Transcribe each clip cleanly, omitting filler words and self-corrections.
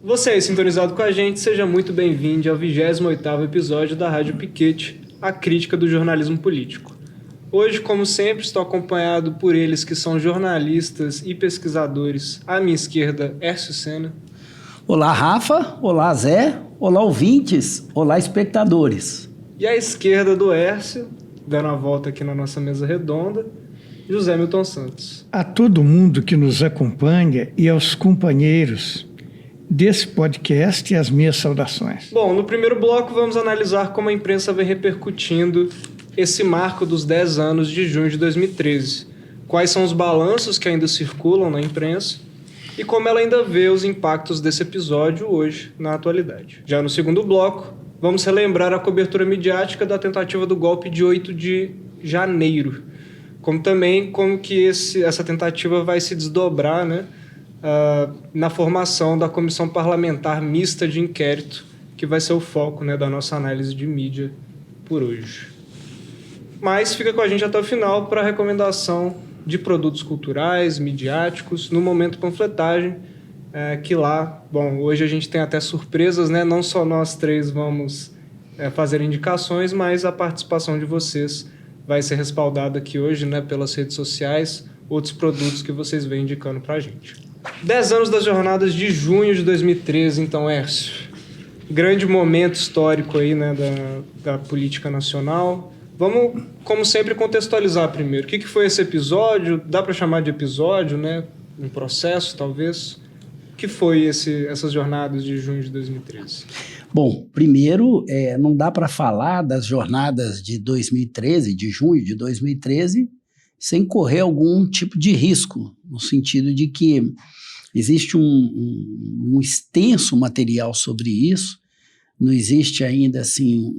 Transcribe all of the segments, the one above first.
Você aí sintonizado com a gente, seja muito bem-vindo ao 28º episódio da Rádio Piquete, a crítica do jornalismo político. Hoje, como sempre, estou acompanhado por eles que são jornalistas e pesquisadores. À minha esquerda, Hércio Sena. Olá, Rafa. Olá, Zé. Olá, ouvintes. Olá, espectadores. E à esquerda do Hércio, dando a volta aqui na nossa mesa redonda, José Milton Santos. A todo mundo que nos acompanha e aos companheiros desse podcast, as minhas saudações. Bom, no primeiro bloco vamos analisar como a imprensa vem repercutindo esse marco dos 10 anos de junho de 2013. Quais são os balanços que ainda circulam na imprensa e como ela ainda vê os impactos desse episódio hoje, na atualidade. Já no segundo bloco, vamos relembrar a cobertura midiática da tentativa do golpe de 8 de janeiro, como também como que essa tentativa vai se desdobrar, né, na formação da Comissão Parlamentar Mista de Inquérito, que vai ser o foco, né, da nossa análise de mídia por hoje. Mas fica com a gente até o final para a recomendação de produtos culturais, midiáticos, no Momento Panfletagem, que lá, bom, hoje a gente tem até surpresas, né? Não só nós três vamos fazer indicações, mas a participação de vocês vai ser respaldada aqui hoje, né, pelas redes sociais, outros produtos que vocês vêm indicando para a gente. 10 anos das jornadas de junho de 2013, então, Hércio. Grande momento histórico aí, né, da política nacional. Vamos, como sempre, contextualizar primeiro. O que foi esse episódio? Dá para chamar de episódio, né? Um processo, talvez. O que foi essas jornadas de junho de 2013? Bom, primeiro, não dá para falar das jornadas de 2013, de junho de 2013, sem correr algum tipo de risco, no sentido de que existe um extenso material sobre isso. Não existe ainda assim,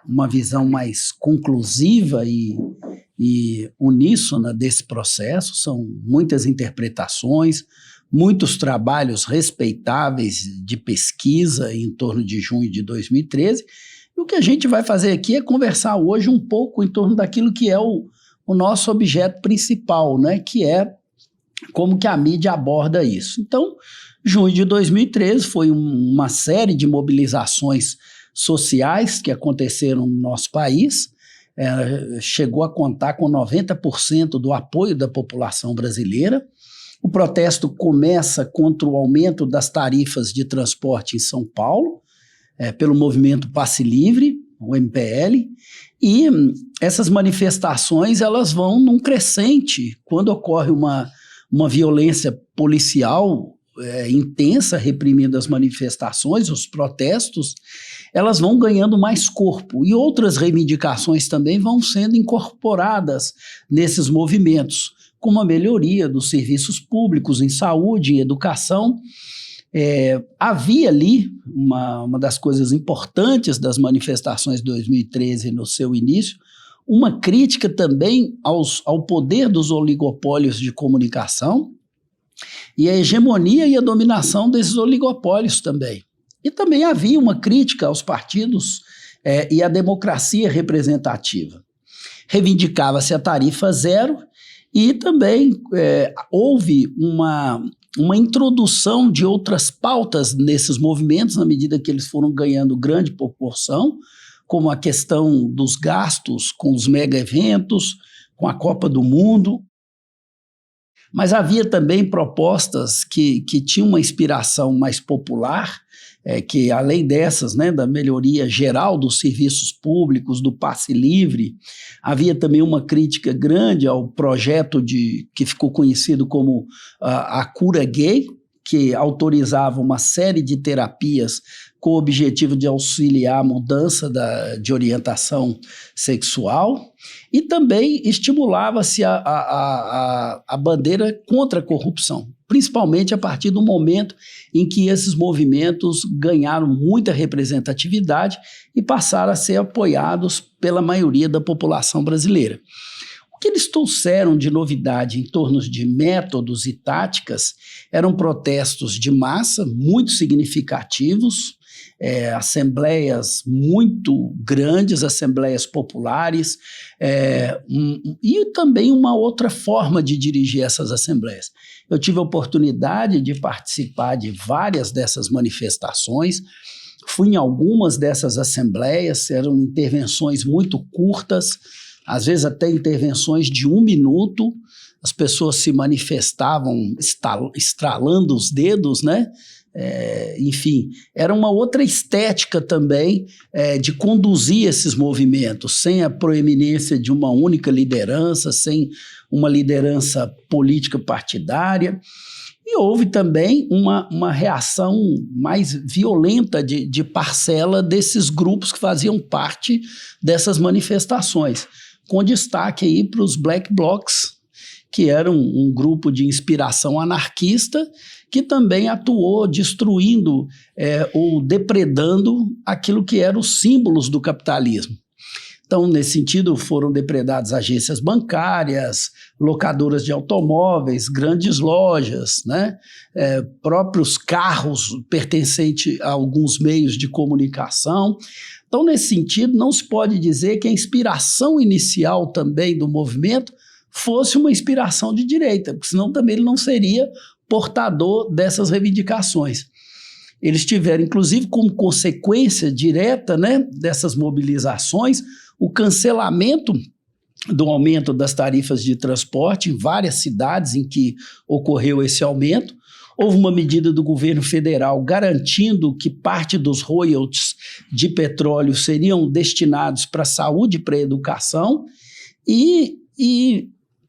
uma visão mais conclusiva e uníssona desse processo. São muitas interpretações, muitos trabalhos respeitáveis de pesquisa em torno de junho de 2013. E o que a gente vai fazer aqui é conversar hoje um pouco em torno daquilo que é o nosso objeto principal, né? Que é como que a mídia aborda isso. Então, junho de 2013 foi uma série de mobilizações sociais que aconteceram no nosso país, chegou a contar com 90% do apoio da população brasileira. O protesto começa contra o aumento das tarifas de transporte em São Paulo, pelo movimento Passe Livre, o MPL, e essas manifestações elas vão num crescente quando ocorre uma violência policial intensa, reprimindo as manifestações, os protestos, elas vão ganhando mais corpo e outras reivindicações também vão sendo incorporadas nesses movimentos, como a melhoria dos serviços públicos em saúde, em educação. Havia ali uma das coisas importantes das manifestações de 2013 no seu início, uma crítica também ao poder dos oligopólios de comunicação e a hegemonia e a dominação desses oligopólios também. E também havia uma crítica aos partidos e à democracia representativa. Reivindicava-se a tarifa zero e também houve uma introdução de outras pautas nesses movimentos na medida que eles foram ganhando grande proporção, como a questão dos gastos com os mega-eventos, com a Copa do Mundo. Mas havia também propostas que tinham uma inspiração mais popular, que além dessas, né, da melhoria geral dos serviços públicos, do passe livre, havia também uma crítica grande ao projeto que ficou conhecido como a cura gay, que autorizava uma série de terapias com o objetivo de auxiliar a mudança de orientação sexual, e também estimulava-se a bandeira contra a corrupção, principalmente a partir do momento em que esses movimentos ganharam muita representatividade e passaram a ser apoiados pela maioria da população brasileira. O que eles trouxeram de novidade em torno de métodos e táticas eram protestos de massa muito significativos, assembleias muito grandes, assembleias populares, e também uma outra forma de dirigir essas assembleias. Eu tive a oportunidade de participar de várias dessas manifestações, fui em algumas dessas assembleias, eram intervenções muito curtas, às vezes até intervenções de 1 minuto, as pessoas se manifestavam estralando os dedos, né? Enfim, era uma outra estética também de conduzir esses movimentos, sem a proeminência de uma única liderança, sem uma liderança política partidária. E houve também uma reação mais violenta de parcela desses grupos que faziam parte dessas manifestações, com destaque aí para os Black Blocs, que era um grupo de inspiração anarquista que também atuou destruindo ou depredando aquilo que eram os símbolos do capitalismo. Então, nesse sentido, foram depredadas agências bancárias, locadoras de automóveis, grandes lojas, né? Próprios carros pertencentes a alguns meios de comunicação. Então, nesse sentido, não se pode dizer que a inspiração inicial também do movimento fosse uma inspiração de direita, porque senão também ele não seria portador dessas reivindicações. Eles tiveram, inclusive, como consequência direta, né, dessas mobilizações, o cancelamento do aumento das tarifas de transporte em várias cidades em que ocorreu esse aumento. Houve uma medida do governo federal garantindo que parte dos royalties de petróleo seriam destinados para a saúde e para a educação, e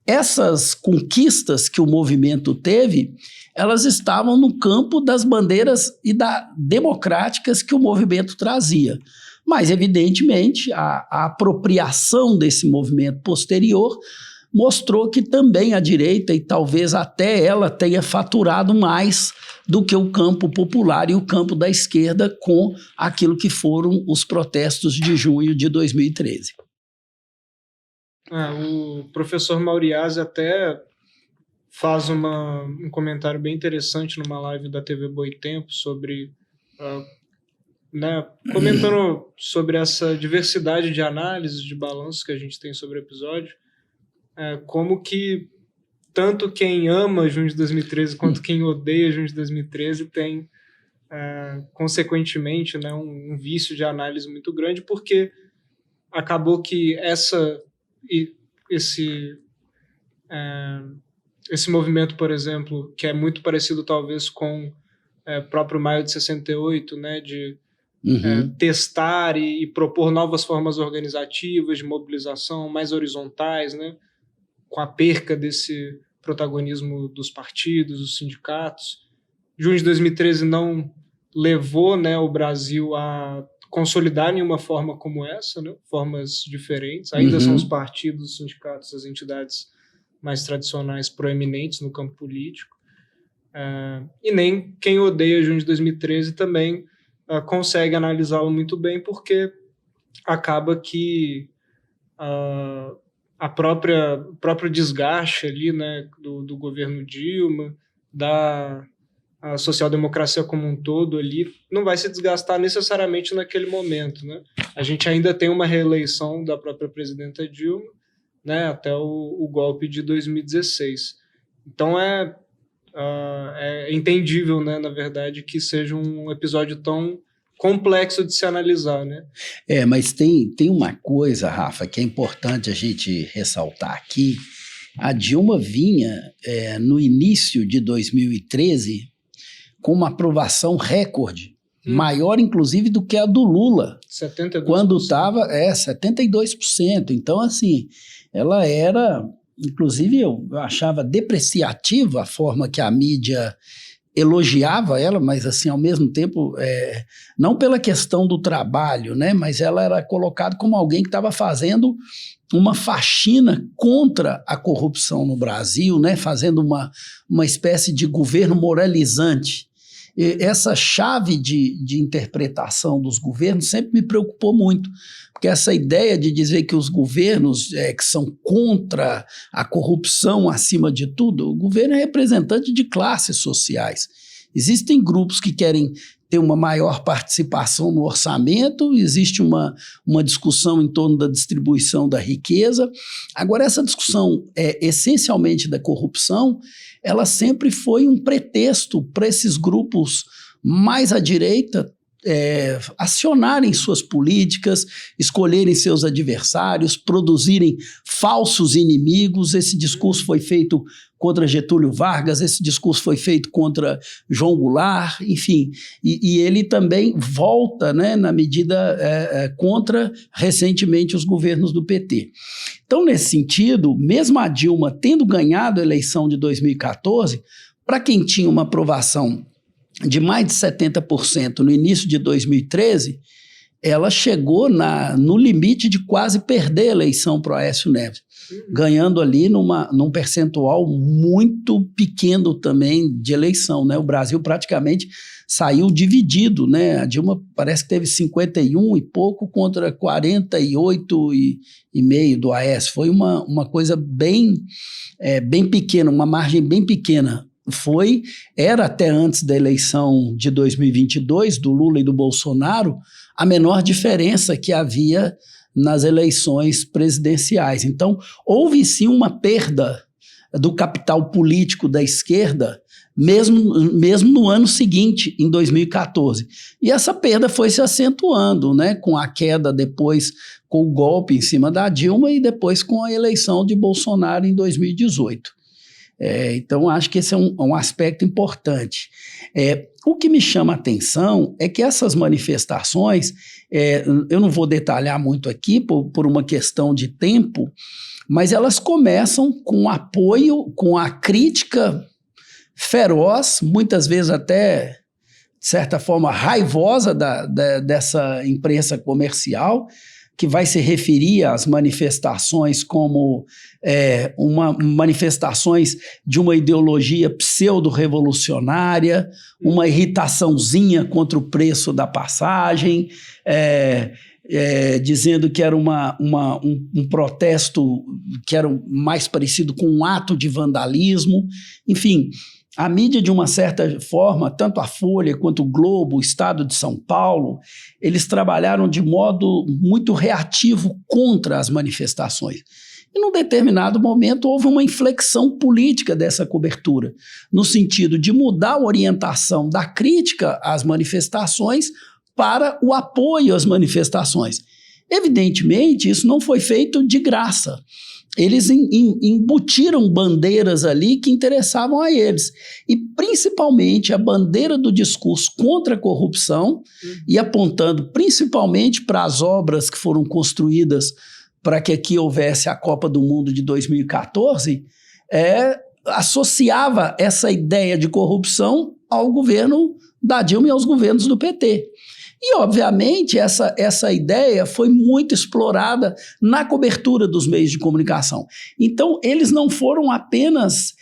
essas conquistas que o movimento teve, elas estavam no campo das bandeiras democráticas que o movimento trazia. Mas, evidentemente, a apropriação desse movimento posterior mostrou que também a direita, e talvez até ela tenha faturado mais do que o campo popular e o campo da esquerda com aquilo que foram os protestos de junho de 2013. O professor Mauriase até faz um comentário bem interessante numa live da TV Boitempo sobre, comentando sobre essa diversidade de análises, de balanços que a gente tem sobre o episódio, como que tanto quem ama Junho de 2013 quanto quem odeia Junho de 2013 tem, consequentemente, né, um vício de análise muito grande, porque acabou que esse movimento, por exemplo, que é muito parecido talvez com o próprio Maio de 68, né, de testar e propor novas formas organizativas de mobilização mais horizontais, né, com a perca desse protagonismo dos partidos, dos sindicatos. Junho de 2013 não levou, né, o Brasil a consolidar nenhuma forma como essa, né, formas diferentes. Ainda são os partidos, os sindicatos, as entidades mais tradicionais proeminentes no campo político. E nem quem odeia Junho de 2013 também consegue analisá-lo muito bem, porque acaba que o próprio desgaste ali, né, do governo Dilma, da social-democracia como um todo ali, não vai se desgastar necessariamente naquele momento, né? A gente ainda tem uma reeleição da própria presidenta Dilma, né, até o golpe de 2016. Então é entendível, né, na verdade, que seja um episódio tão complexo de se analisar, né? Mas tem uma coisa, Rafa, que é importante a gente ressaltar aqui. A Dilma vinha, no início de 2013, com uma aprovação recorde, maior inclusive do que a do Lula. 72%. Quando estava, 72%. Então, assim, ela era, inclusive eu achava depreciativa a forma que a mídia elogiava ela, mas assim, ao mesmo tempo, não pela questão do trabalho, né, mas ela era colocada como alguém que estava fazendo uma faxina contra a corrupção no Brasil, né, fazendo uma espécie de governo moralizante. E essa chave de interpretação dos governos sempre me preocupou muito, porque essa ideia de dizer que os governos que são contra a corrupção acima de tudo, o governo é representante de classes sociais. Existem grupos que querem ter uma maior participação no orçamento, existe uma discussão em torno da distribuição da riqueza. Agora, essa discussão essencialmente da corrupção, ela sempre foi um pretexto para esses grupos mais à direita acionarem suas políticas, escolherem seus adversários, produzirem falsos inimigos. Esse discurso foi feito contra Getúlio Vargas, esse discurso foi feito contra João Goulart, enfim, e ele também volta, né, na medida contra, recentemente, os governos do PT. Então, nesse sentido, mesmo a Dilma tendo ganhado a eleição de 2014, para quem tinha uma aprovação de mais de 70% no início de 2013, ela chegou no limite de quase perder a eleição para o Aécio Neves, ganhando ali num percentual muito pequeno também de eleição, né? O Brasil praticamente saiu dividido, né? A Dilma parece que teve 51 e pouco contra 48,5 do Aécio. Foi uma coisa bem pequena, uma margem bem pequena. Era até antes da eleição de 2022, do Lula e do Bolsonaro, a menor diferença que havia nas eleições presidenciais. Então, houve sim uma perda do capital político da esquerda, mesmo no ano seguinte, em 2014. E essa perda foi se acentuando, né, com a queda depois, com o golpe em cima da Dilma e depois com a eleição de Bolsonaro em 2018. Então, acho que esse é um aspecto importante. O que me chama a atenção é que essas manifestações, eu não vou detalhar muito aqui por uma questão de tempo, mas elas começam com apoio, com a crítica feroz, muitas vezes até, de certa forma, raivosa dessa imprensa comercial, que vai se referir às manifestações como manifestações de uma ideologia pseudo-revolucionária, uma irritaçãozinha contra o preço da passagem, dizendo que era um protesto que era mais parecido com um ato de vandalismo. Enfim, a mídia, de uma certa forma, tanto a Folha quanto o Globo, o Estado de São Paulo, eles trabalharam de modo muito reativo contra as manifestações. E, num determinado momento, houve uma inflexão política dessa cobertura, no sentido de mudar a orientação da crítica às manifestações para o apoio às manifestações. Evidentemente, isso não foi feito de graça. Eles embutiram bandeiras ali que interessavam a eles. E, principalmente, a bandeira do discurso contra a corrupção, e apontando principalmente para as obras que foram construídas para que aqui houvesse a Copa do Mundo de 2014, associava essa ideia de corrupção ao governo da Dilma e aos governos do PT. E, obviamente, essa ideia foi muito explorada na cobertura dos meios de comunicação. Então, eles não foram apenas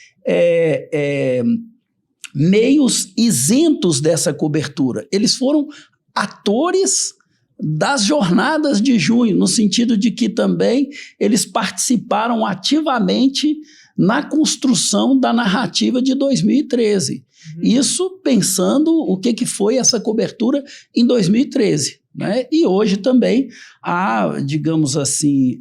meios isentos dessa cobertura, eles foram atores das jornadas de junho, no sentido de que também eles participaram ativamente na construção da narrativa de 2013. Isso pensando o que foi essa cobertura em 2013, né? E hoje também há, digamos assim,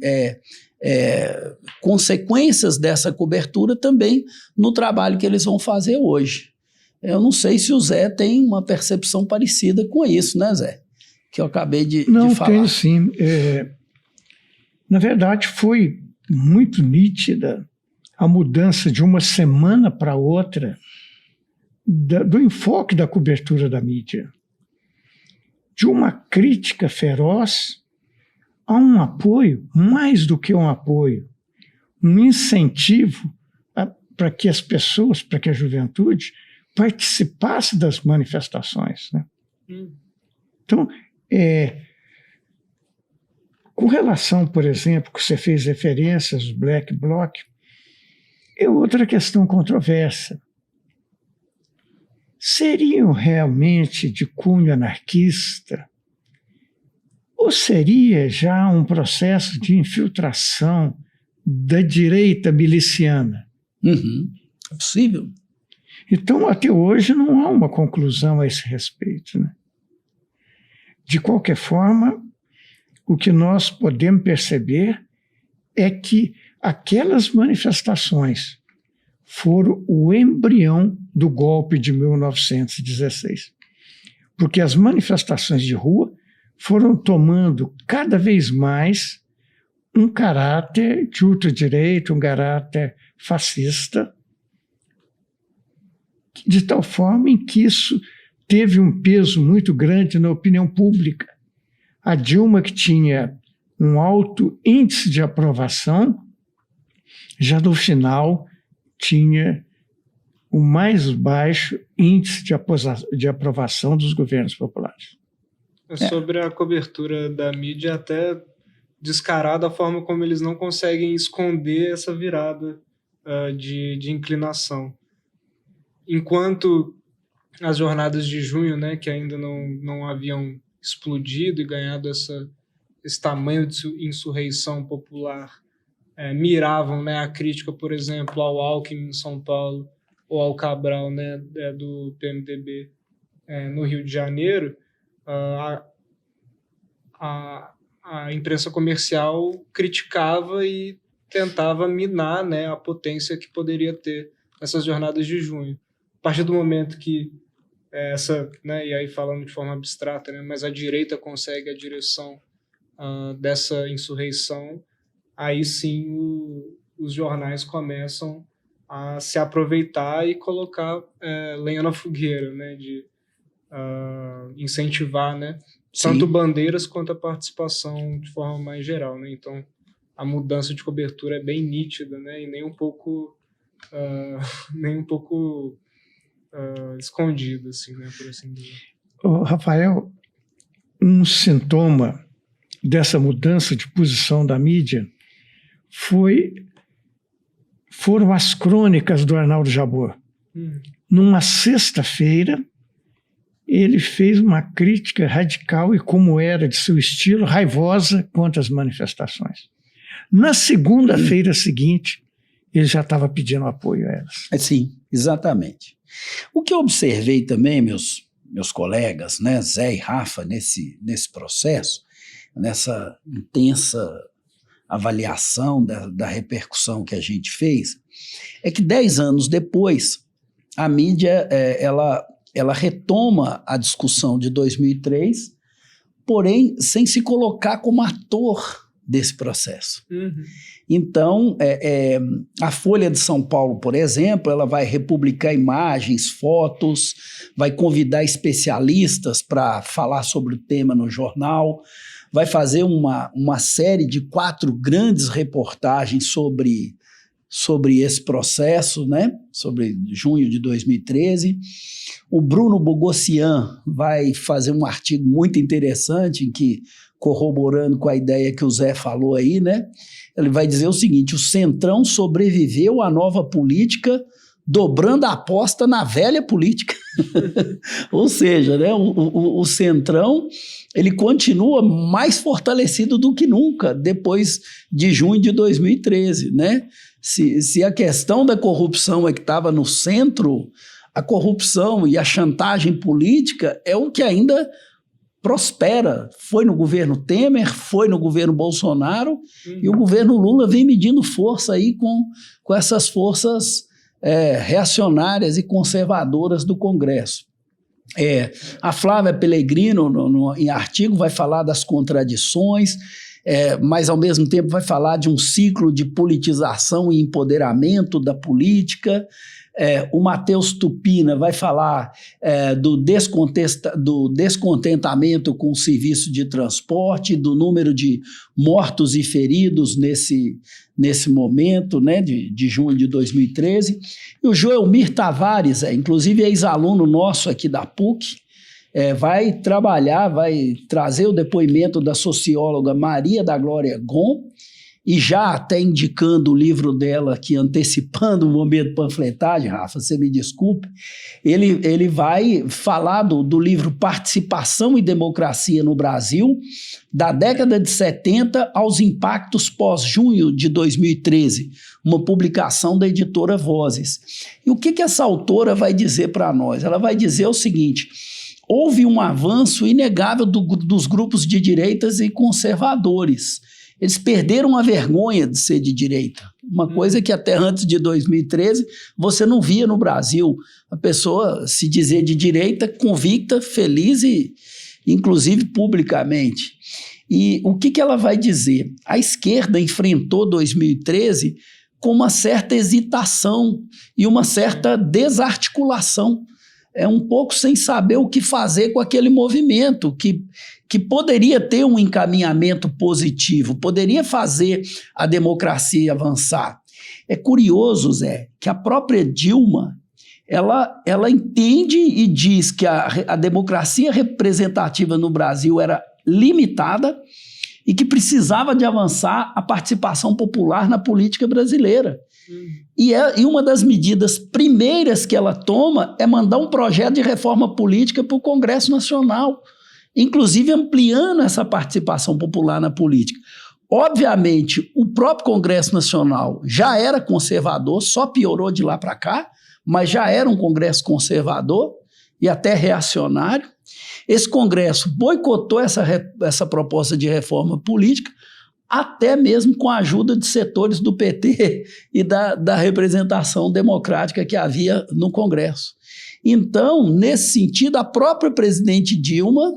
consequências dessa cobertura também no trabalho que eles vão fazer hoje. Eu não sei se o Zé tem uma percepção parecida com isso, né, Zé? Que eu acabei de falar. Não, tenho sim. Na verdade, foi muito nítida a mudança de uma semana para outra do enfoque da cobertura da mídia, de uma crítica feroz a um apoio, mais do que um apoio, um incentivo para que as pessoas, para que a juventude participasse das manifestações, né? Então, com relação, por exemplo, que você fez referências do Black Bloc, é outra questão controversa. Seriam realmente de cunho anarquista? Ou seria já um processo de infiltração da direita miliciana? É possível. Então, até hoje, não há uma conclusão a esse respeito, né? De qualquer forma, o que nós podemos perceber é que aquelas manifestações foram o embrião do golpe de 1916. Porque as manifestações de rua foram tomando cada vez mais um caráter de ultradireita, um caráter fascista, de tal forma em que isso teve um peso muito grande na opinião pública. A Dilma, que tinha um alto índice de aprovação, já no final tinha o mais baixo índice de aprovação dos governos populares. Sobre a cobertura da mídia, até descarada a forma como eles não conseguem esconder essa virada de inclinação. Enquanto as jornadas de junho, né, que ainda não haviam explodido e ganhado esse tamanho de insurreição popular, miravam, né, a crítica, por exemplo, ao Alckmin em São Paulo ou ao Cabral, né, do PMDB no Rio de Janeiro, a imprensa comercial criticava e tentava minar, né, a potência que poderia ter essas jornadas de junho. A partir do momento que né, e aí falando de forma abstrata, né, mas a direita consegue a direção dessa insurreição, aí sim os jornais começam a se aproveitar e colocar lenha na fogueira, né, de incentivar, né, tanto bandeiras quanto a participação de forma mais geral, né? Então a mudança de cobertura é bem nítida, né, e nem um pouco escondida, assim, né, por assim dizer. Rafael, um sintoma dessa mudança de posição da mídia foram as crônicas do Arnaldo Jabbour. Numa sexta-feira, ele fez uma crítica radical e, como era de seu estilo, raivosa contra as manifestações. Na segunda-feira seguinte, ele já estava pedindo apoio a elas. Sim, exatamente. O que eu observei também, meus colegas, né, Zé e Rafa, nesse processo, nessa intensa avaliação da repercussão que a gente fez, é que 10 anos depois, a mídia ela retoma a discussão de 2003, porém sem se colocar como ator desse processo. Então, a Folha de São Paulo, por exemplo, ela vai republicar imagens, fotos, vai convidar especialistas para falar sobre o tema no jornal, vai fazer uma série de 4 grandes reportagens sobre esse processo, né? Sobre junho de 2013. O Bruno Bogossian vai fazer um artigo muito interessante, em que, corroborando com a ideia que o Zé falou aí, né? Ele vai dizer o seguinte: o Centrão sobreviveu à nova política, dobrando a aposta na velha política. Ou seja, né, o Centrão ele continua mais fortalecido do que nunca depois de junho de 2013. Né? Se a questão da corrupção é que estava no centro, a corrupção e a chantagem política é o que ainda prospera. Foi no governo Temer, foi no governo Bolsonaro, e o governo Lula vem medindo força aí com essas forças reacionárias e conservadoras do Congresso. A Flávia Pellegrino, em artigo, vai falar das contradições, mas ao mesmo tempo vai falar de um ciclo de politização e empoderamento da política. O Matheus Tupina vai falar do descontentamento com o serviço de transporte, do número de mortos e feridos nesse momento, né, de junho de 2013. E o Joelmir Tavares, inclusive ex-aluno nosso aqui da PUC, vai trazer o depoimento da socióloga Maria da Glória Gon, e já até indicando o livro dela aqui, antecipando o momento de panfletagem, Rafa, você me desculpe, ele vai falar do livro Participação e Democracia no Brasil, da década de 70 aos impactos pós-junho de 2013, uma publicação da editora Vozes. E o que essa autora vai dizer para nós? Ela vai dizer o seguinte: houve um avanço inegável dos grupos de direitas e conservadores. Eles perderam a vergonha de ser de direita. Uma coisa que até antes de 2013 você não via no Brasil. A pessoa se dizer de direita, convicta, feliz e inclusive publicamente. E o que ela vai dizer? A esquerda enfrentou 2013 com uma certa hesitação e uma certa desarticulação. Um pouco sem saber o que fazer com aquele movimento, que poderia ter um encaminhamento positivo, poderia fazer a democracia avançar. É curioso, Zé, que a própria Dilma, ela entende e diz que a democracia representativa no Brasil era limitada e que precisava de avançar a participação popular na política brasileira. E uma das medidas primeiras que ela toma é mandar um projeto de reforma política para o Congresso Nacional, inclusive ampliando essa participação popular na política. Obviamente, o próprio Congresso Nacional já era conservador, só piorou de lá para cá, mas já era um Congresso conservador e até reacionário. Esse Congresso boicotou essa proposta de reforma política, até mesmo com a ajuda de setores do PT e da representação democrática que havia no Congresso. Então, nesse sentido, a própria presidente Dilma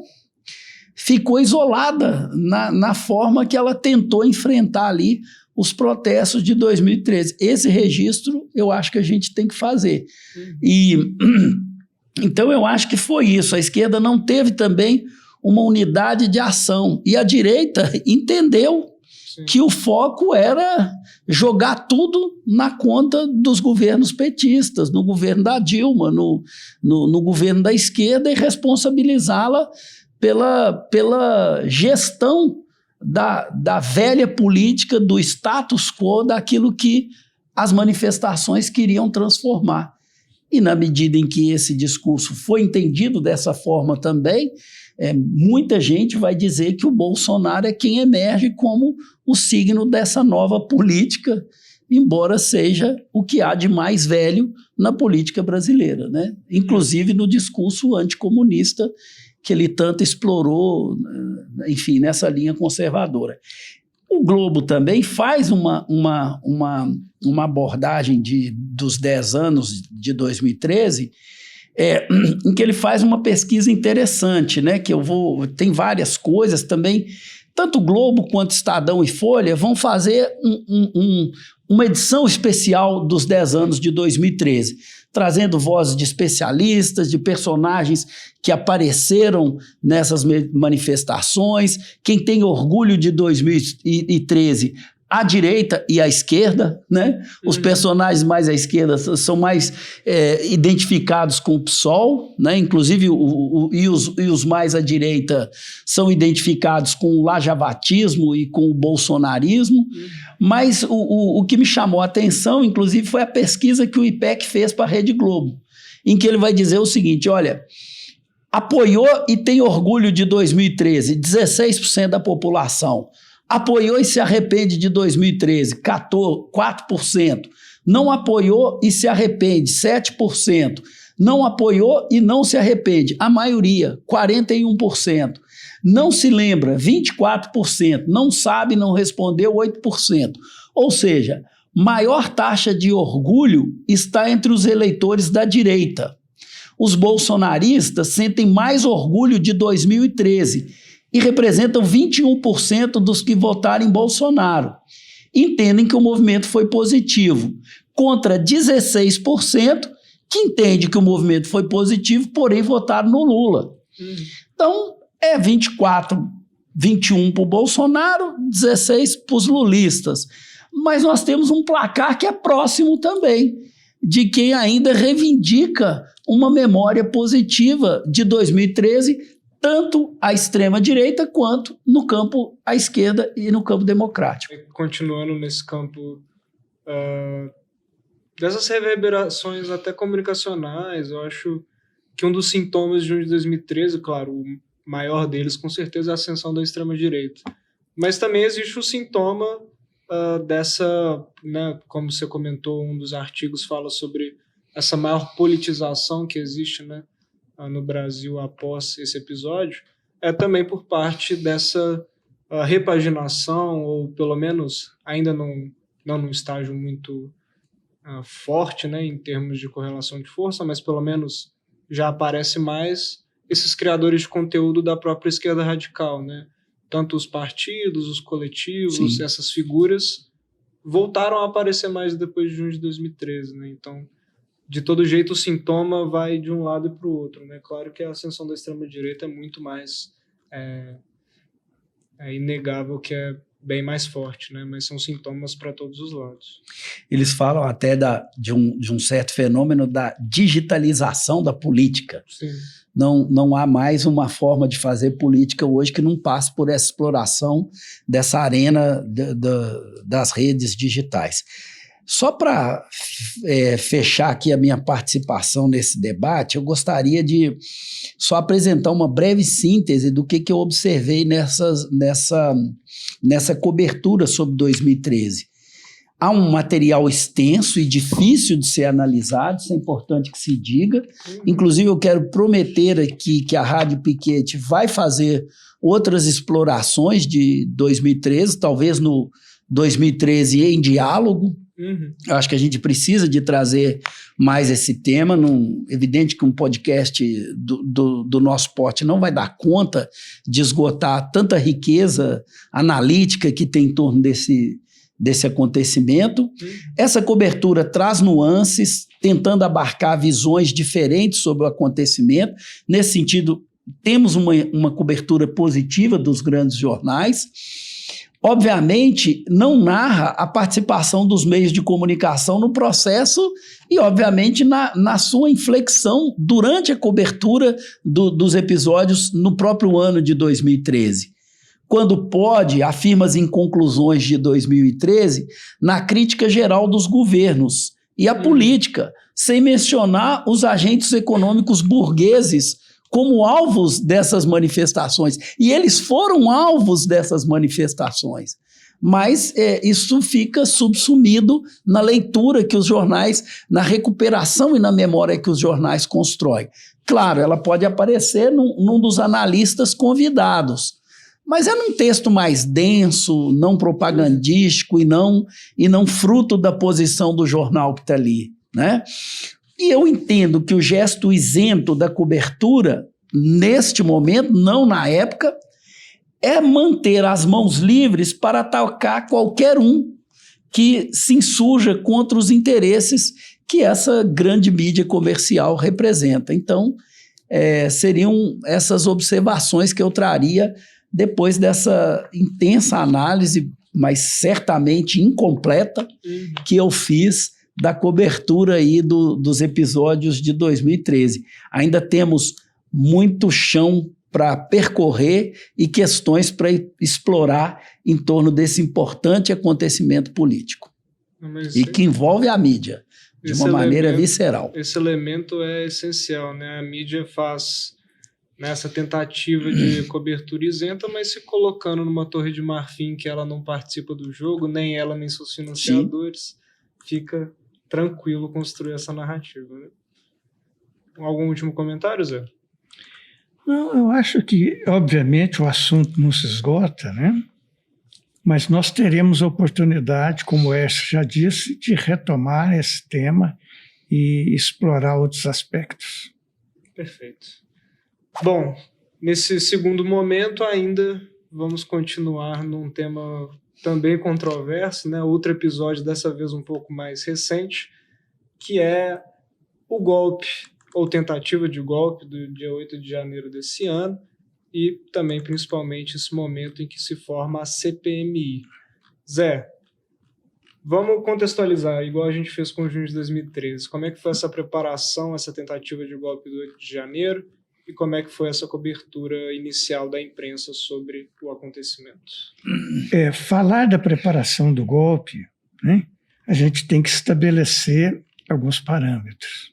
ficou isolada na forma que ela tentou enfrentar ali os protestos de 2013. Esse registro eu acho que a gente tem que fazer. Então eu acho que foi isso. A esquerda não teve também uma unidade de ação. E a direita entendeu que o foco era jogar tudo na conta dos governos petistas, no governo da Dilma, no governo da esquerda, e responsabilizá-la pela gestão da velha política, do status quo, daquilo que as manifestações queriam transformar. E na medida em que esse discurso foi entendido dessa forma também, muita gente vai dizer que o Bolsonaro é quem emerge como o signo dessa nova política, embora seja o que há de mais velho na política brasileira, né? Inclusive no discurso anticomunista que ele tanto explorou, enfim, nessa linha conservadora. O Globo também faz uma abordagem dos 10 anos de 2013, em que ele faz uma pesquisa interessante, né? Tem várias coisas também. Tanto o Globo quanto Estadão e Folha vão fazer uma edição especial dos 10 anos de 2013, trazendo vozes de especialistas, de personagens que apareceram nessas manifestações. Quem tem orgulho de 2013, a direita e a esquerda, né? Os personagens mais à esquerda são mais identificados com o PSOL, né? Inclusive os mais à direita são identificados com o lajavatismo e com o bolsonarismo. Mas o que me chamou a atenção, inclusive, foi a pesquisa que o IPEC fez para a Rede Globo, em que ele vai dizer o seguinte: olha, apoiou e tem orgulho de 2013, 16% da população. Apoiou e se arrepende de 2013, 4%. Não apoiou e se arrepende, 7%. Não apoiou e não se arrepende, a maioria, 41%. Não se lembra, 24%. Não sabe, não respondeu, 8%. Ou seja, maior taxa de orgulho está entre os eleitores da direita. Os bolsonaristas sentem mais orgulho de 2013 e representam 21% dos que votaram em Bolsonaro. Entendem que o movimento foi positivo, contra 16% que entende que o movimento foi positivo, porém votaram no Lula. Então, 24, 21 para o Bolsonaro, 16 para os lulistas. Mas nós temos um placar que é próximo também, de quem ainda reivindica uma memória positiva de 2013, tanto à extrema-direita quanto no campo à esquerda e no campo democrático. Continuando nesse campo dessas reverberações até comunicacionais, eu acho que um dos sintomas de junho de 2013, claro, o maior deles com certeza é a ascensão da extrema-direita. Mas também existe o sintoma dessa, né, como você comentou, um dos artigos fala sobre essa maior politização que existe, né, no Brasil após esse episódio, é também por parte dessa repaginação, ou pelo menos ainda não num estágio muito forte, né, em termos de correlação de força, mas pelo menos já aparece mais esses criadores de conteúdo da própria esquerda radical, né? Tanto os partidos, os coletivos, essas figuras voltaram a aparecer mais depois de junho de 2013, né? Então, de todo jeito, o sintoma vai de um lado e para o outro, né? Claro que a ascensão da extrema-direita é muito mais inegável, que é bem mais forte, né? Mas são sintomas para todos os lados. Eles falam até de um certo fenômeno da digitalização da política. Sim. Não há mais uma forma de fazer política hoje que não passe por essa exploração dessa arena das redes digitais. Só para fechar aqui a minha participação nesse debate, eu gostaria de só apresentar uma breve síntese do que eu observei nessa cobertura sobre 2013. Há um material extenso e difícil de ser analisado, isso é importante que se diga. Inclusive, eu quero prometer aqui que a Rádio Piquete vai fazer outras explorações de 2013, talvez no 2013 em diálogo. Eu acho que a gente precisa de trazer mais esse tema. Evidente que um podcast do nosso porte não vai dar conta de esgotar tanta riqueza analítica que tem em torno desse acontecimento. Essa cobertura traz nuances, tentando abarcar visões diferentes sobre o acontecimento. Nesse sentido, temos uma cobertura positiva dos grandes jornais. Obviamente, não narra a participação dos meios de comunicação no processo e, obviamente, na sua inflexão durante a cobertura dos episódios no próprio ano de 2013. Quando pode, afirma as inconclusões de 2013 na crítica geral dos governos e a política, sem mencionar os agentes econômicos burgueses como alvos dessas manifestações. E eles foram alvos dessas manifestações. Mas isso fica subsumido na leitura que os jornais, na recuperação e na memória que os jornais constroem. Claro, ela pode aparecer num dos analistas convidados, mas é num texto mais denso, não propagandístico e não fruto da posição do jornal que está ali, né? E eu entendo que o gesto isento da cobertura, neste momento, não na época, é manter as mãos livres para atacar qualquer um que se insurja contra os interesses que essa grande mídia comercial representa. Então, seriam essas observações que eu traria depois dessa intensa análise, mas certamente incompleta, que eu fiz da cobertura aí dos episódios de 2013. Ainda temos muito chão para percorrer e questões para explorar em torno desse importante acontecimento político. E que envolve a mídia de uma maneira visceral. Esse elemento é essencial, né? A mídia faz nessa tentativa de cobertura isenta, mas se colocando numa torre de marfim que ela não participa do jogo, nem ela nem seus financiadores, fica tranquilo construir essa narrativa, né? Algum último comentário, Zé? Não, eu acho que, obviamente, o assunto não se esgota, né? Mas nós teremos a oportunidade, como o Écio já disse, de retomar esse tema e explorar outros aspectos. Perfeito. Bom, nesse segundo momento ainda vamos continuar num tema também controverso, né? Outro episódio, dessa vez um pouco mais recente, que é o golpe, ou tentativa de golpe, do dia 8 de janeiro desse ano, e também, principalmente, esse momento em que se forma a CPMI. Zé, vamos contextualizar, igual a gente fez com o junho de 2013. Como é que foi essa preparação, essa tentativa de golpe do 8 de janeiro, e como é que foi essa cobertura inicial da imprensa sobre o acontecimento? Falar da preparação do golpe, né, a gente tem que estabelecer alguns parâmetros.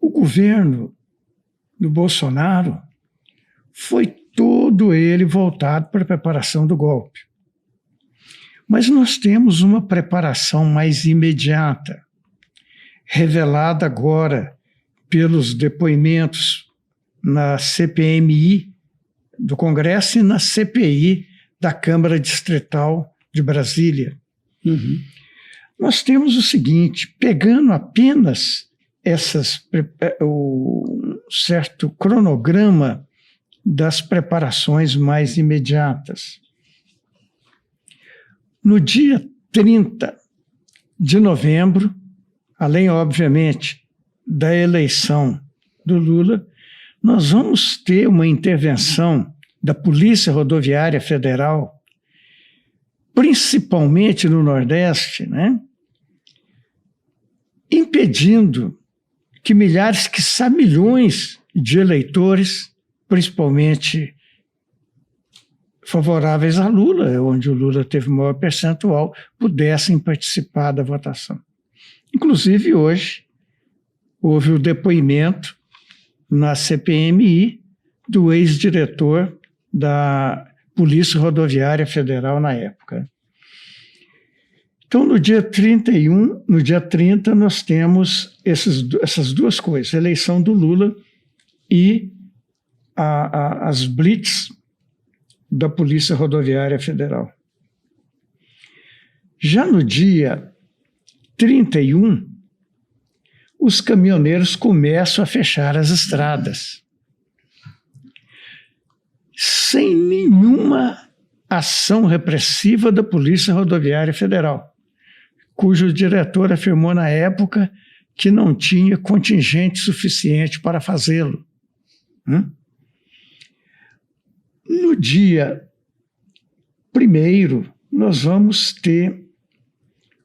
O governo do Bolsonaro foi todo ele voltado para a preparação do golpe. Mas nós temos uma preparação mais imediata, revelada agora pelos depoimentos na CPMI do Congresso e na CPI da Câmara Distrital de Brasília. Uhum. Nós temos o seguinte, pegando apenas o certo cronograma das preparações mais imediatas. No dia 30 de novembro, além, obviamente, da eleição do Lula, nós vamos ter uma intervenção da Polícia Rodoviária Federal, principalmente no Nordeste, né, impedindo que milhares, quiçá milhões de eleitores, principalmente favoráveis a Lula, onde o Lula teve maior percentual, pudessem participar da votação. Inclusive, hoje, houve o depoimento na CPMI do ex-diretor da Polícia Rodoviária Federal na época. Então, no dia 30, nós temos essas duas coisas, a eleição do Lula e as blitz da Polícia Rodoviária Federal. Já no dia 31, os caminhoneiros começam a fechar as estradas, sem nenhuma ação repressiva da Polícia Rodoviária Federal, cujo diretor afirmou na época que não tinha contingente suficiente para fazê-lo. No dia 1º, nós vamos ter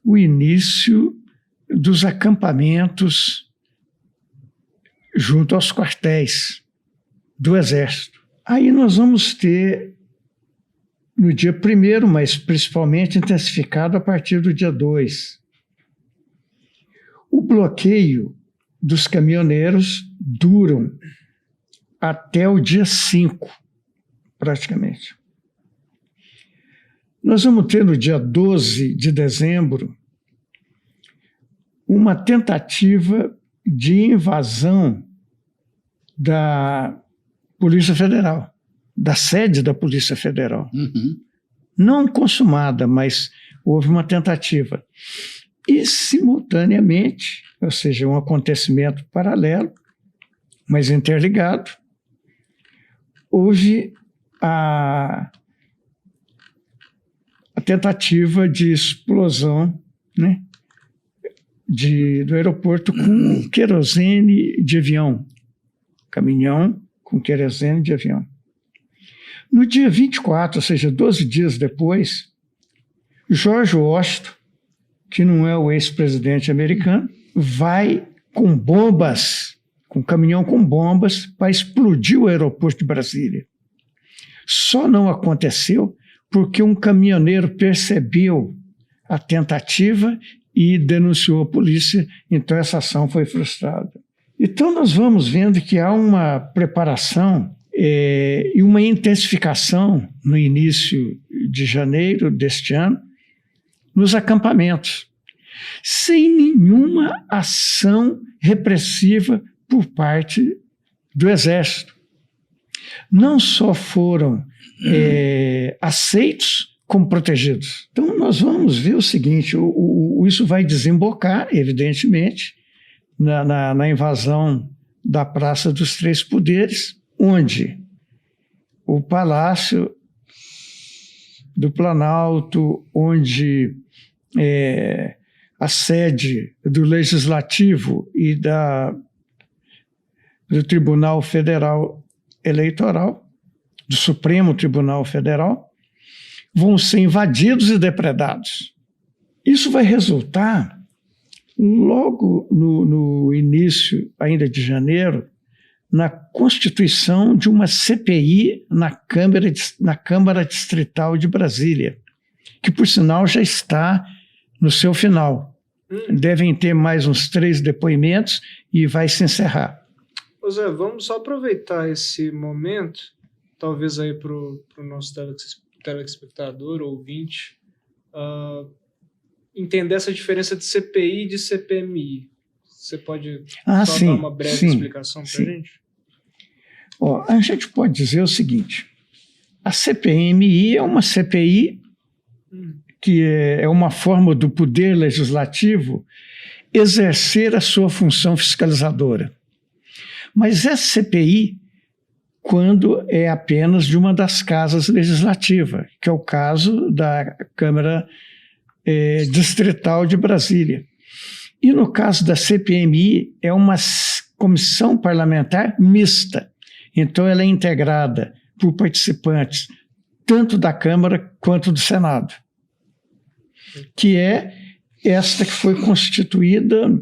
o início dos acampamentos junto aos quartéis do Exército. Aí nós vamos ter, no dia 1º, mas principalmente intensificado a partir do dia 2, o bloqueio dos caminhoneiros duram até o dia 5, praticamente. Nós vamos ter no dia 12 de dezembro uma tentativa de invasão da Polícia Federal, da sede da Polícia Federal. Uhum. Não consumada, mas houve uma tentativa. E, simultaneamente, ou seja, um acontecimento paralelo, mas interligado, houve a tentativa de explosão, né, do aeroporto com querosene de avião, caminhão com querosene de avião. No dia 24, ou seja, 12 dias depois, George Washington, que não é o ex-presidente americano, vai com bombas, com caminhão com bombas, para explodir o aeroporto de Brasília. Só não aconteceu porque um caminhoneiro percebeu a tentativa e denunciou a polícia, então essa ação foi frustrada. Então nós vamos vendo que há uma preparação e uma intensificação no início de janeiro deste ano nos acampamentos, sem nenhuma ação repressiva por parte do Exército. Não só foram aceitos, como protegidos. Então, nós vamos ver o seguinte, isso vai desembocar, evidentemente, na invasão da Praça dos Três Poderes, onde o Palácio do Planalto, onde a sede do Legislativo e do Tribunal Federal Eleitoral, do Supremo Tribunal Federal, vão ser invadidos e depredados. Isso vai resultar, logo no início ainda de janeiro, na constituição de uma CPI na Câmara Distrital de Brasília, que, por sinal, já está no seu final. Devem ter mais uns 3 depoimentos e vai se encerrar. Ô Zé, vamos só aproveitar esse momento, talvez aí para o nosso telespectador, ouvinte, entender essa diferença de CPI e de CPMI. Você pode sim, dar uma breve explicação para a gente? A gente pode dizer o seguinte: a CPMI é uma CPI que é uma forma do Poder Legislativo exercer a sua função fiscalizadora. Mas é CPI quando é apenas de uma das casas legislativas, que é o caso da Câmara Distrital de Brasília. E no caso da CPMI, é uma comissão parlamentar mista. Então, ela é integrada por participantes tanto da Câmara quanto do Senado, que é esta que foi constituída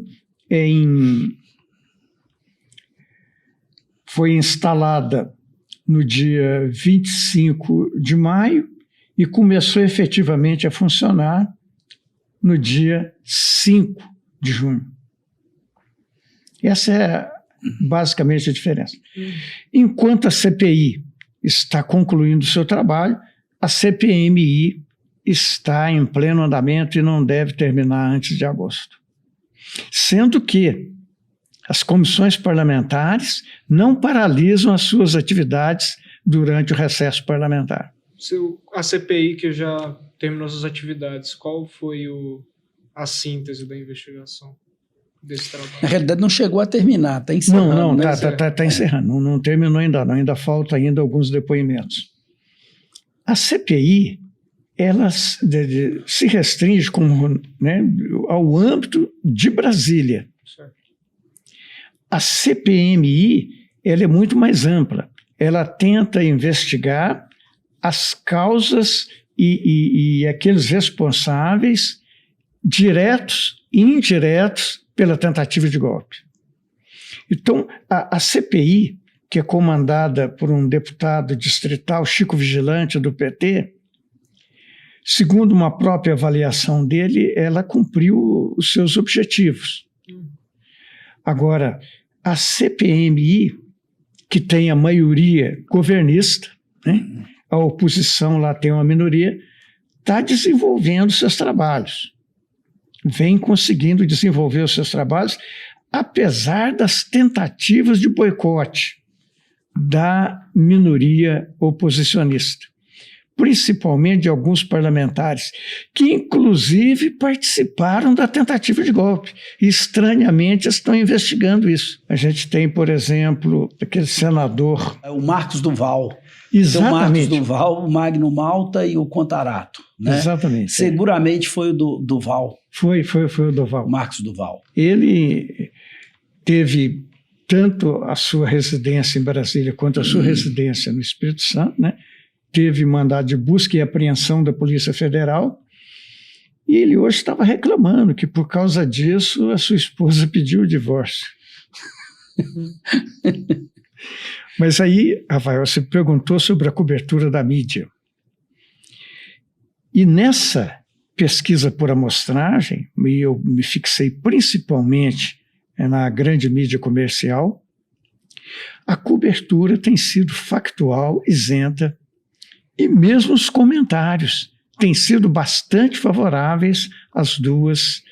foi instalada no dia 25 de maio e começou efetivamente a funcionar no dia 5 de junho. Essa é basicamente a diferença. Enquanto a CPI está concluindo o seu trabalho, a CPMI está em pleno andamento e não deve terminar antes de agosto. Sendo que as comissões parlamentares não paralisam as suas atividades durante o recesso parlamentar. A CPI que já terminou suas atividades, qual foi a síntese da investigação desse trabalho? Na realidade, não chegou a terminar, está encerrando. Não, está encerrando, não terminou ainda não, ainda falta alguns depoimentos. A CPI, ela se restringe ao âmbito de Brasília. Certo. A CPMI, ela é muito mais ampla. Ela tenta investigar as causas e aqueles responsáveis diretos e indiretos pela tentativa de golpe. Então, a CPI, que é comandada por um deputado distrital, Chico Vigilante, do PT, segundo uma própria avaliação dele, ela cumpriu os seus objetivos. Agora, a CPMI, que tem a maioria governista, né? A oposição lá tem uma minoria, está desenvolvendo seus trabalhos. Vem conseguindo desenvolver os seus trabalhos, apesar das tentativas de boicote da minoria oposicionista, principalmente de alguns parlamentares, que inclusive participaram da tentativa de golpe. E, estranhamente, estão investigando isso. A gente tem, por exemplo, aquele senador... O Marcos Duval. Exatamente. O Marcos Duval, o Magno Malta e o Contarato. Né? Exatamente. Seguramente foi o Duval. Foi o Duval. Marcos Duval. Ele teve tanto a sua residência em Brasília quanto a sua residência no Espírito Santo, né? Teve mandado de busca e apreensão da Polícia Federal, e ele hoje estava reclamando que, por causa disso, a sua esposa pediu o divórcio. Mas aí, Rafael, você perguntou sobre a cobertura da mídia. E nessa pesquisa por amostragem, e eu me fixei principalmente na grande mídia comercial, a cobertura tem sido factual, isenta, e mesmo os comentários têm sido bastante favoráveis às duas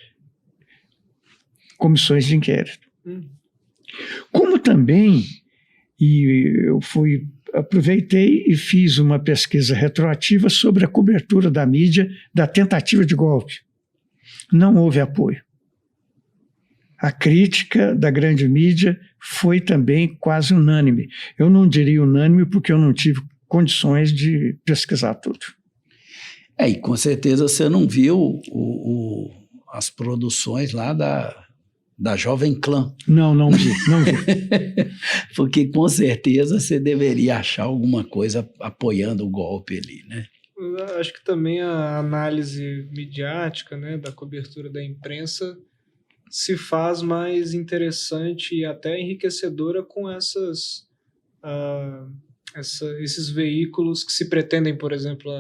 comissões de inquérito. Como também, aproveitei e fiz uma pesquisa retroativa sobre a cobertura da mídia da tentativa de golpe. Não houve apoio. A crítica da grande mídia foi também quase unânime. Eu não diria unânime porque eu não tive condições de pesquisar tudo. E com certeza você não viu as produções lá da Jovem Clã. Não vi. Porque com certeza você deveria achar alguma coisa apoiando o golpe ali, né? Eu acho que também a análise midiática, né, da cobertura da imprensa se faz mais interessante e até enriquecedora com esses veículos que se pretendem, por exemplo,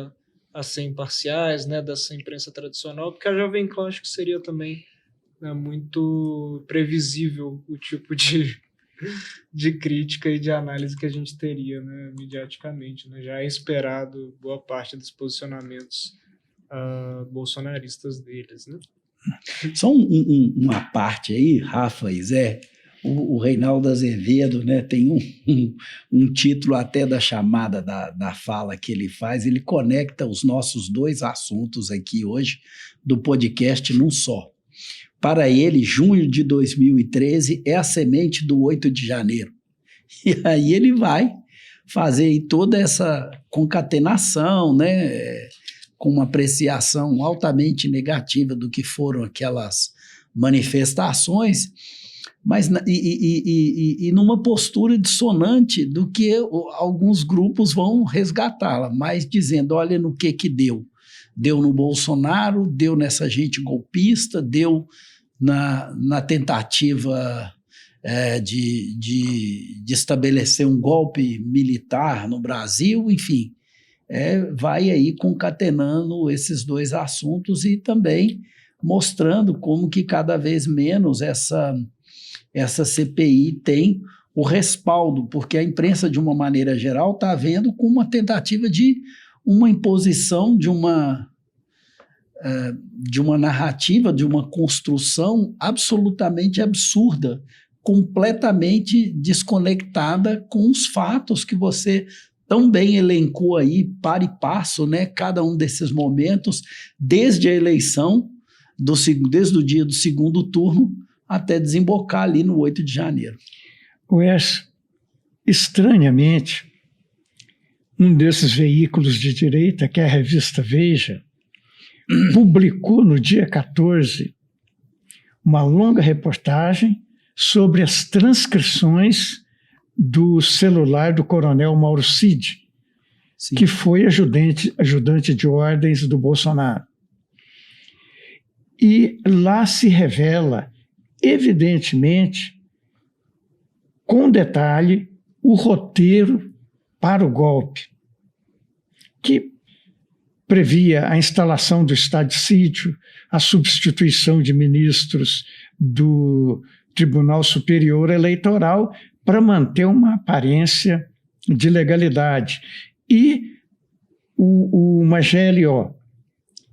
a ser imparciais, né, dessa imprensa tradicional, porque a Jovem Clã acho que seria também, né, muito previsível o tipo de crítica e de análise que a gente teria, né, mediaticamente, né? Já é esperado boa parte dos posicionamentos bolsonaristas deles, né? Só uma parte aí, Rafa e Zé, o Reinaldo Azevedo, né, tem um título até da chamada da fala que ele faz, ele conecta os nossos dois assuntos aqui hoje do podcast num só. Para ele, junho de 2013 é a semente do 8 de janeiro. E aí ele vai fazer aí toda essa concatenação, né, com uma apreciação altamente negativa do que foram aquelas manifestações, mas e numa postura dissonante do que alguns grupos vão resgatá-la, mas dizendo, olha no que deu. Deu no Bolsonaro, deu nessa gente golpista, deu na tentativa de estabelecer um golpe militar no Brasil, enfim, vai aí concatenando esses dois assuntos e também mostrando como que cada vez menos essa CPI tem o respaldo, porque a imprensa, de uma maneira geral, está vendo como uma tentativa de uma imposição de uma narrativa, de uma construção absolutamente absurda, completamente desconectada com os fatos que você tão bem elencou aí, par e passo, né? Cada um desses momentos, desde a eleição, desde o dia do segundo turno, até desembocar ali no 8 de janeiro. Estranhamente, um desses veículos de direita, que é a revista Veja, publicou no dia 14 uma longa reportagem sobre as transcrições do celular do coronel Mauro Cid, sim, que foi ajudante de ordens do Bolsonaro. E lá se revela, evidentemente, com detalhe, o roteiro para o golpe, que previa a instalação do estado de sítio, a substituição de ministros do Tribunal Superior Eleitoral para manter uma aparência de legalidade. E uma GLO,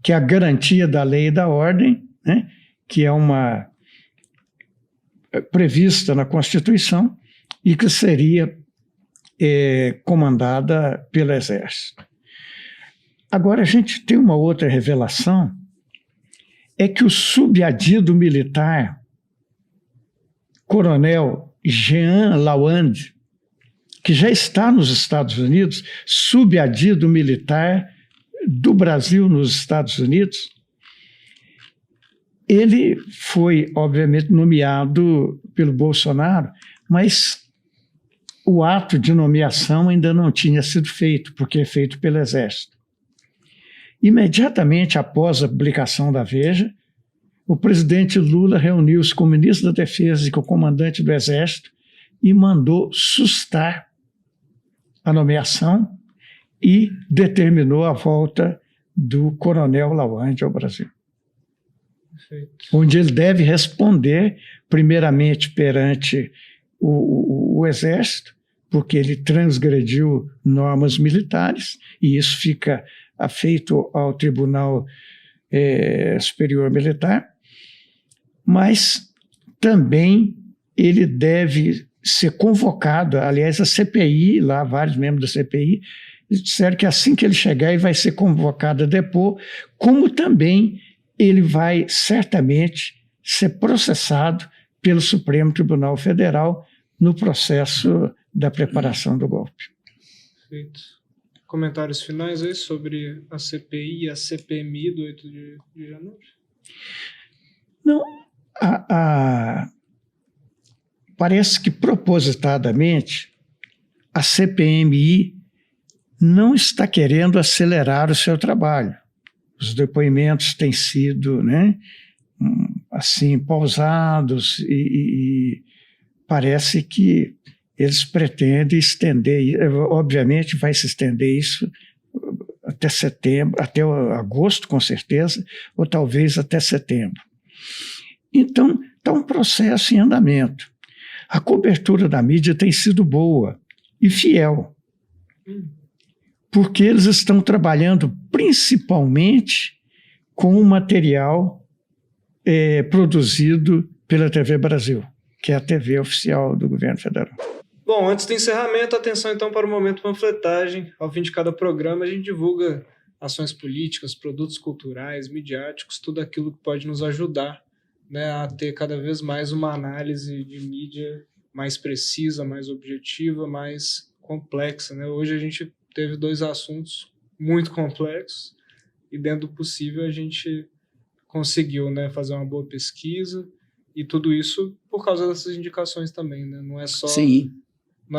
que é a garantia da lei e da ordem, né, que é uma prevista na Constituição e que seria comandada pelo Exército. Agora, a gente tem uma outra revelação, é que o subadido militar, coronel Jean Lawande, que já está nos Estados Unidos, subadido militar do Brasil nos Estados Unidos, ele foi, obviamente, nomeado pelo Bolsonaro, mas o ato de nomeação ainda não tinha sido feito, porque é feito pelo Exército. Imediatamente após a publicação da Veja, o presidente Lula reuniu-se com o ministro da Defesa e com o comandante do Exército e mandou sustar a nomeação e determinou a volta do coronel Lawande ao Brasil. Perfeito. Onde ele deve responder, primeiramente, perante o Exército, porque ele transgrediu normas militares, e isso fica afeito ao Tribunal Superior Militar, mas também ele deve ser convocado, aliás, a CPI, lá vários membros da CPI, disseram que assim que ele chegar ele vai ser convocado a depor, como também ele vai certamente ser processado pelo Supremo Tribunal Federal no processo da preparação do golpe. Perfeito. Comentários finais aí sobre a CPI e a CPMI do 8 de janeiro? Não, parece que propositadamente a CPMI não está querendo acelerar o seu trabalho. Os depoimentos têm sido, né, assim, pausados e parece que eles pretendem estender, obviamente vai se estender isso até setembro, até agosto com certeza, ou talvez até setembro. Então, está um processo em andamento. A cobertura da mídia tem sido boa e fiel, porque eles estão trabalhando principalmente com o material produzido pela TV Brasil, que é a TV oficial do governo federal. Bom, antes do encerramento, atenção então para o momento panfletagem. Ao fim de cada programa, a gente divulga ações políticas, produtos culturais, midiáticos, tudo aquilo que pode nos ajudar, né, a ter cada vez mais uma análise de mídia mais precisa, mais objetiva, mais complexa, né? Hoje a gente teve 2 assuntos muito complexos e, dentro do possível, a gente conseguiu, né, fazer uma boa pesquisa, e tudo isso por causa dessas indicações também, né? Não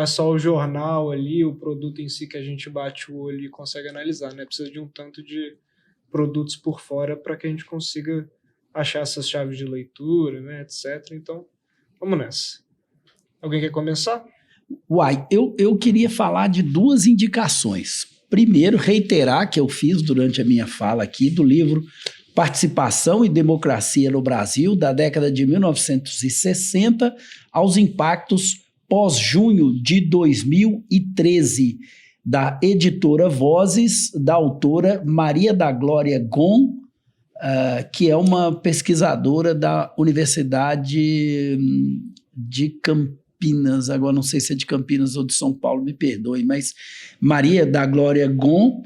é só o jornal ali, o produto em si que a gente bate o olho e consegue analisar, né? Precisa de um tanto de produtos por fora para que a gente consiga achar essas chaves de leitura, né, etc. Então, vamos nessa. Alguém quer começar? Uai, eu queria falar de 2 indicações. Primeiro, reiterar que eu fiz durante a minha fala aqui do livro Participação e Democracia no Brasil, da década de 1960 aos impactos pós-junho de 2013, da editora Vozes, da autora Maria da Glória Gon, que é uma pesquisadora da Universidade de Campinas, agora não sei se é de Campinas ou de São Paulo, me perdoe, mas Maria da Glória Gon,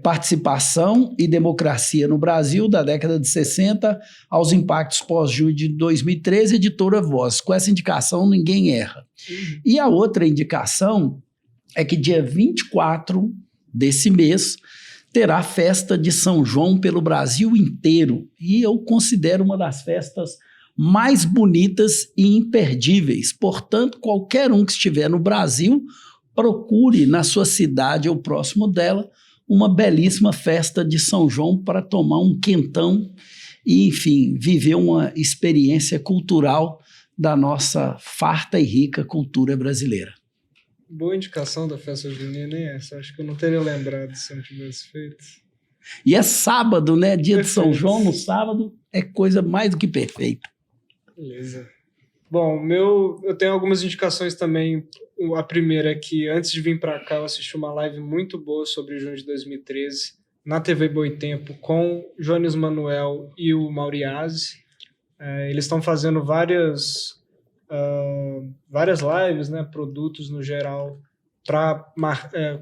Participação e Democracia no Brasil, da década de 60 aos impactos pós-junho de 2013, editora Voz. Com essa indicação, ninguém erra. E a outra indicação é que dia 24 desse mês terá a festa de São João pelo Brasil inteiro. E eu considero uma das festas mais bonitas e imperdíveis. Portanto, qualquer um que estiver no Brasil, procure na sua cidade ou próximo dela uma belíssima festa de São João para tomar um quentão e, enfim, viver uma experiência cultural da nossa farta e rica cultura brasileira. Boa indicação da festa junina, hein? Essa acho que eu não teria lembrado se eu não tivesse feito. E é sábado, né? Dia Perfeito. de São João, no sábado, é coisa mais do que perfeita. Beleza. Bom, eu tenho algumas indicações também. A primeira é que, antes de vir para cá, eu assisti uma live muito boa sobre junho de 2013 na TV Boitempo com Jones Manuel e o Mauriase. Eles estão fazendo várias lives, né, produtos no geral, para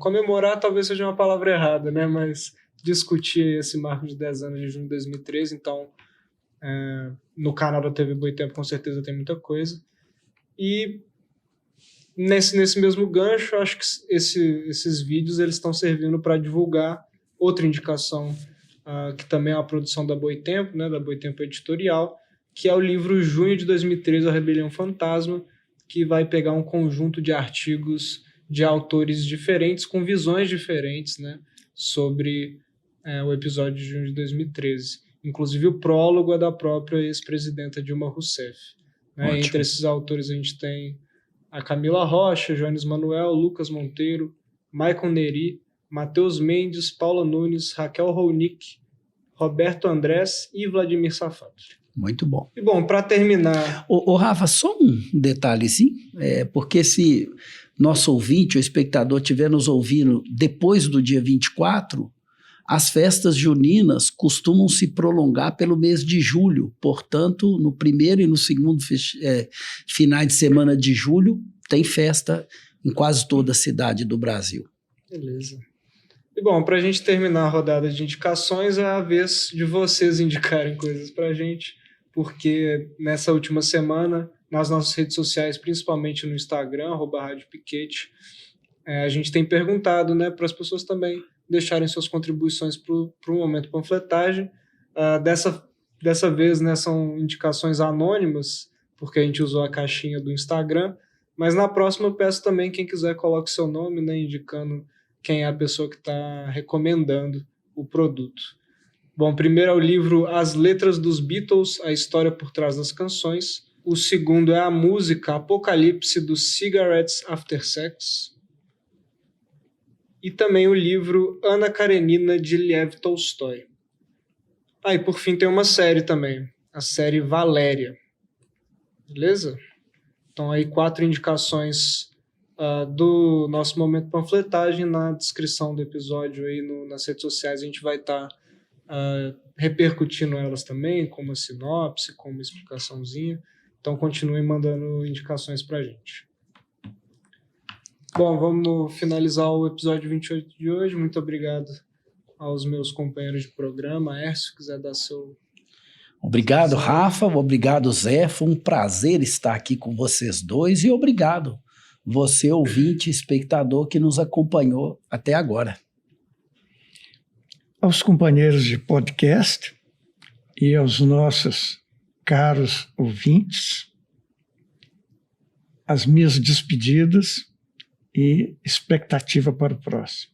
comemorar, talvez seja uma palavra errada, né, mas discutir esse marco de 10 anos de junho de 2013. Então, no canal da TV Boitempo com certeza tem muita coisa. E nesse mesmo gancho, acho que esses vídeos eles estão servindo para divulgar outra indicação, que também é uma produção da Boitempo, né, da Boitempo Editorial, que é o livro Junho de 2013, A Rebelião Fantasma, que vai pegar um conjunto de artigos de autores diferentes, com visões diferentes, né, sobre o episódio de junho de 2013. Inclusive o prólogo é da própria ex-presidenta Dilma Rousseff. Né? Entre esses autores a gente tem a Camila Rocha, Jones Manuel, Lucas Monteiro, Maicon Neri, Matheus Mendes, Paula Nunes, Raquel Ronick, Roberto Andrés e Vladimir Safato. Muito bom. E bom, para terminar... Ô, Rafa, só um detalhezinho, porque se nosso ouvinte ou espectador estiver nos ouvindo depois do dia 24, as festas juninas costumam se prolongar pelo mês de julho. Portanto, no primeiro e no segundo finais de semana de julho, tem festa em quase toda a cidade do Brasil. Beleza. E bom, para a gente terminar a rodada de indicações, é a vez de vocês indicarem coisas para a gente, porque nessa última semana, nas nossas redes sociais, principalmente no Instagram, @Rádio Piquete, a gente tem perguntado, né, para as pessoas também deixarem suas contribuições para o momento panfletagem. Dessa vez, né, são indicações anônimas, porque a gente usou a caixinha do Instagram, mas na próxima eu peço também, quem quiser, coloque seu nome, né, indicando quem é a pessoa que está recomendando o produto. Bom, primeiro é o livro As Letras dos Beatles, a história por trás das canções. O segundo é a música Apocalipse dos Cigarettes After Sex. E também o livro Ana Karenina, de Lev Tolstói. E por fim tem uma série também, a série Valéria. Beleza? Então aí 4 indicações do nosso momento panfletagem. Na descrição do episódio aí nas redes sociais a gente vai estar repercutindo elas também, com uma sinopse, com uma explicaçãozinha. Então, continuem mandando indicações para a gente. Bom, vamos finalizar o episódio 28 de hoje. Muito obrigado aos meus companheiros de programa. Hércio, quiser dar seu... Obrigado, Rafa. Obrigado, Zé. Foi um prazer estar aqui com vocês dois e obrigado você, ouvinte, espectador, que nos acompanhou até agora. Aos companheiros de podcast e aos nossos caros ouvintes, as minhas despedidas e expectativa para o próximo.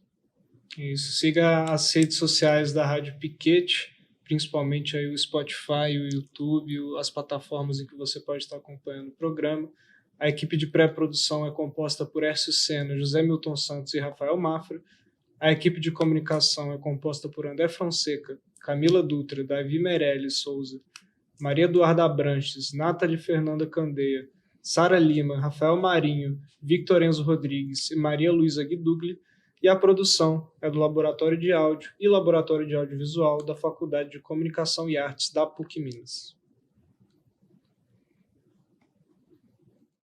Isso, siga as redes sociais da Rádio Piquete, principalmente aí o Spotify, o YouTube, as plataformas em que você pode estar acompanhando o programa. A equipe de pré-produção é composta por Hércio Sena, José Milton Santos e Rafael Mafra. A equipe de comunicação é composta por André Fonseca, Camila Dutra, Davi Meirelles Souza, Maria Eduarda Abranches, Nathalie Fernanda Candeia, Sara Lima, Rafael Marinho, Victor Enzo Rodrigues e Maria Luísa Guidugli. E a produção é do Laboratório de Áudio e Laboratório de Audiovisual da Faculdade de Comunicação e Artes da PUC Minas.